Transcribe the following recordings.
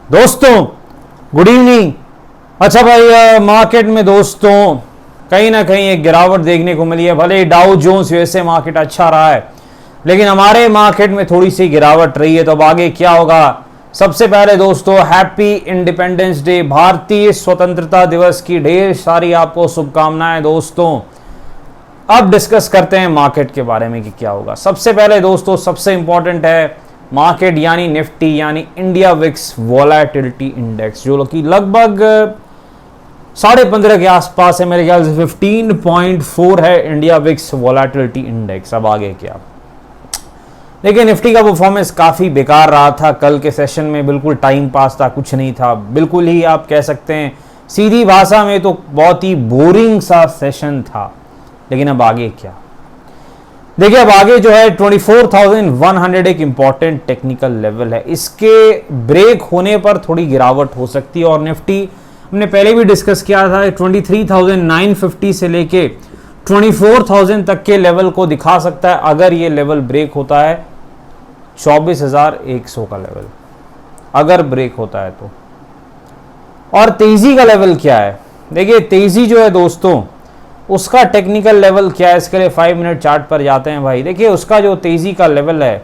दोस्तों good evening. अच्छा भाई, मार्केट में दोस्तों कहीं ना कहीं एक गिरावट देखने को मिली है। भले ही डाउ जोन्स यूएसए मार्केट अच्छा रहा है, लेकिन हमारे मार्केट में थोड़ी सी गिरावट रही है। तो अब आगे क्या होगा? सबसे पहले दोस्तों हैप्पी इंडिपेंडेंस डे, भारतीय स्वतंत्रता दिवस की ढेर सारी आपको शुभकामनाएं दोस्तों। अब डिस्कस करते हैं मार्केट के बारे में कि क्या होगा। सबसे पहले दोस्तों सबसे इंपॉर्टेंट है मार्केट यानी निफ्टी यानी इंडिया विक्स वोलेटिलिटी इंडेक्स, जो कि लगभग 15.5 के आसपास है, मेरे ख्याल से 15.4 है इंडिया विक्स वोलेटिलिटी इंडेक्स। अब आगे क्या? देखिए निफ्टी का परफॉर्मेंस काफ़ी बेकार रहा था कल के सेशन में, बिल्कुल टाइम पास था, कुछ नहीं था, बिल्कुल ही आप कह सकते हैं सीधी भाषा में तो बहुत ही बोरिंग सा सेशन था। लेकिन अब आगे क्या? देखिए अब आगे जो है 24,100 एक इंपॉर्टेंट टेक्निकल लेवल है, इसके ब्रेक होने पर थोड़ी गिरावट हो सकती है। और निफ्टी हमने पहले भी डिस्कस किया था 23,950 से लेके 24,000 तक के लेवल को दिखा सकता है अगर ये लेवल ब्रेक होता है। 24,100 का लेवल अगर ब्रेक होता है तो। और तेजी का लेवल क्या है? देखिए तेजी जो है दोस्तों उसका टेक्निकल लेवल क्या है, इसके लिए 5 मिनट चार्ट पर जाते हैं भाई। देखिए उसका जो तेजी का लेवल है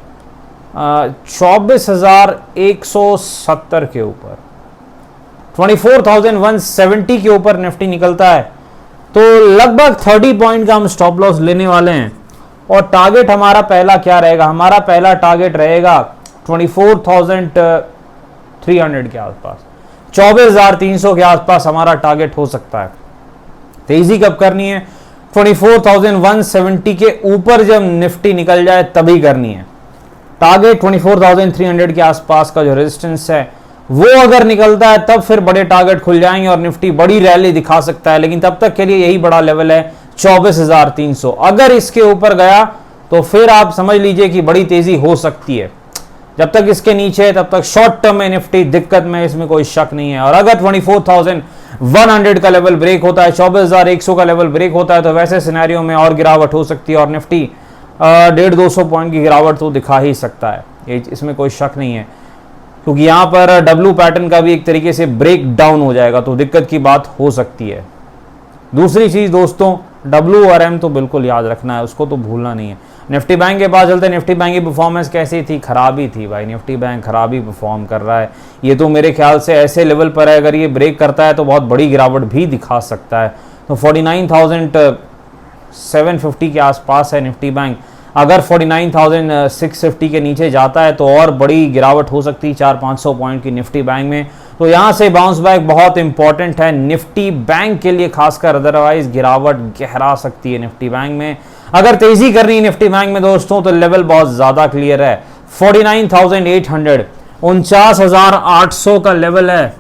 24,170 के ऊपर, 24,170 के ऊपर निफ्टी निकलता है तो लगभग 30 पॉइंट का हम स्टॉप लॉस लेने वाले हैं। और टारगेट हमारा पहला क्या रहेगा? हमारा पहला टारगेट रहेगा 24,300 के आसपास, 24,300 के आसपास हमारा टारगेट हो सकता है। तेजी कब करनी है? 24,170 के ऊपर जब निफ्टी निकल जाए तभी करनी है। टारगेट 24,300 के आसपास का जो रेजिस्टेंस है वो अगर निकलता है तब फिर बड़े टारगेट खुल जाएंगे और निफ्टी बड़ी रैली दिखा सकता है। लेकिन तब तक के लिए यही बड़ा लेवल है 24,300। अगर इसके ऊपर गया तो फिर आप समझ लीजिए कि बड़ी तेजी हो सकती है। जब तक इसके नीचे है तब तक शॉर्ट टर्म में निफ्टी दिक्कत में, इसमें कोई शक नहीं है। और अगर 24,100 का लेवल ब्रेक होता है, 24,100 का लेवल ब्रेक होता है तो वैसे सिनेरियो में और गिरावट हो सकती है और निफ्टी 150-200 पॉइंट की गिरावट तो दिखा ही सकता है, इसमें कोई शक नहीं है। क्योंकि यहां पर डब्ल्यू पैटर्न का भी एक तरीके से ब्रेक डाउन हो जाएगा तो दिक्कत की बात हो सकती है। दूसरी चीज दोस्तों डब्ल्यू और एम तो बिल्कुल याद रखना है, उसको तो भूलना नहीं है। निफ्टी बैंक के पास चलते हैं। निफ्टी बैंक की परफॉर्मेंस कैसी थी? खराबी थी भाई, निफ्टी बैंक खराबी परफॉर्म कर रहा है। ये तो मेरे ख्याल से ऐसे लेवल पर है अगर ये ब्रेक करता है तो बहुत बड़ी गिरावट भी दिखा सकता है। तो 49,750 के आसपास है निफ्टी बैंक। अगर 49,650 के नीचे जाता है तो और बड़ी गिरावट हो सकती है 400-500 पॉइंट की निफ्टी बैंक में। तो यहाँ से बाउंस बैक बहुत इंपॉर्टेंट है निफ्टी बैंक के लिए खासकर, अदरवाइज गिरावट गहरा सकती है निफ्टी बैंक में। अगर तेजी करनी है निफ्टी बैंक में दोस्तों तो लेवल बहुत ज्यादा क्लियर है, 49,800, 49,800 का लेवल है,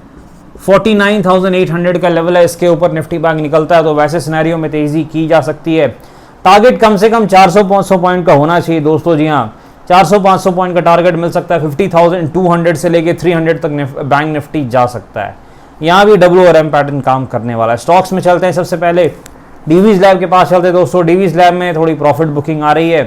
49,800 का लेवल है। इसके ऊपर निफ्टी बैंक निकलता है तो वैसे सिनेरियो में तेजी की जा सकती है। टारगेट कम से कम 400-500 पॉइंट का होना चाहिए दोस्तों। जी हाँ, 400-500 पॉइंट का टारगेट मिल सकता है। 50,200 से लेके 300 तक बैंक निफ्टी जा सकता है। यहाँ भी डब्ल्यू और एम पैटर्न काम करने वाला है। स्टॉक्स में चलते हैं। सबसे पहले डीवीज लैब के पास चलते हैं दोस्तों। डीवीज लैब में थोड़ी प्रॉफिट बुकिंग आ रही है,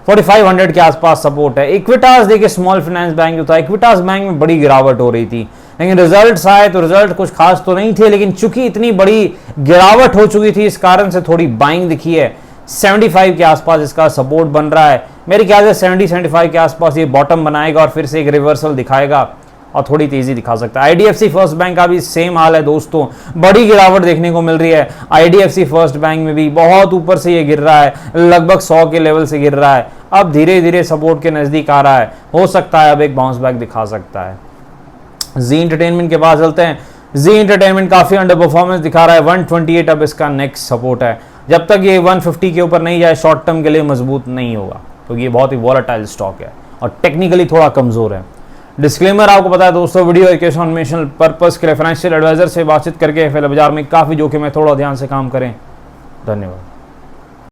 4500 के आसपास सपोर्ट है। इक्विटास देखिए स्मॉल फाइनेंस बैंक जो था, इक्विटास बैंक में बड़ी गिरावट हो रही थी, लेकिन रिजल्ट्स आए तो रिजल्ट कुछ खास तो नहीं थे, लेकिन चूंकि इतनी बड़ी गिरावट हो चुकी थी इस कारण से थोड़ी बाइंग दिखी है। 75 के आसपास इसका सपोर्ट बन रहा है। मेरे ख्याल से 70-75 के आसपास ये बॉटम बनाएगा और फिर से एक रिवर्सल दिखाएगा और थोड़ी तेजी दिखा सकता है। आईडीएफसी फर्स्ट बैंक का भी सेम हाल है दोस्तों, बड़ी गिरावट देखने को मिल रही है। आईडीएफसी फर्स्ट बैंक में भी बहुत ऊपर से ये गिर रहा है, लगभग 100 के लेवल से गिर रहा है, अब धीरे धीरे सपोर्ट के नजदीक आ रहा है, हो सकता है अब एक बाउंस बैक दिखा सकता है। जी एंटरटेनमेंट के पास चलते हैं। जी एंटरटेनमेंट काफी अंडर परफॉर्मेंस दिखा रहा है, 128 अब इसका नेक्स्ट सपोर्ट है। जब तक ये 150 के ऊपर नहीं जाए शॉर्ट टर्म के लिए मजबूत नहीं होगा, क्योंकि ये बहुत ही वॉलेटाइल स्टॉक है और टेक्निकली थोड़ा कमजोर है। डिस्क्लेमर आपको पता है दोस्तों, वीडियो एजुकेशन पर्पस के लिए फाइनेंशियल एडवाइजर से बातचीत करके बाजार में काफी जोखिम है, थोड़ा ध्यान से काम करें। धन्यवाद।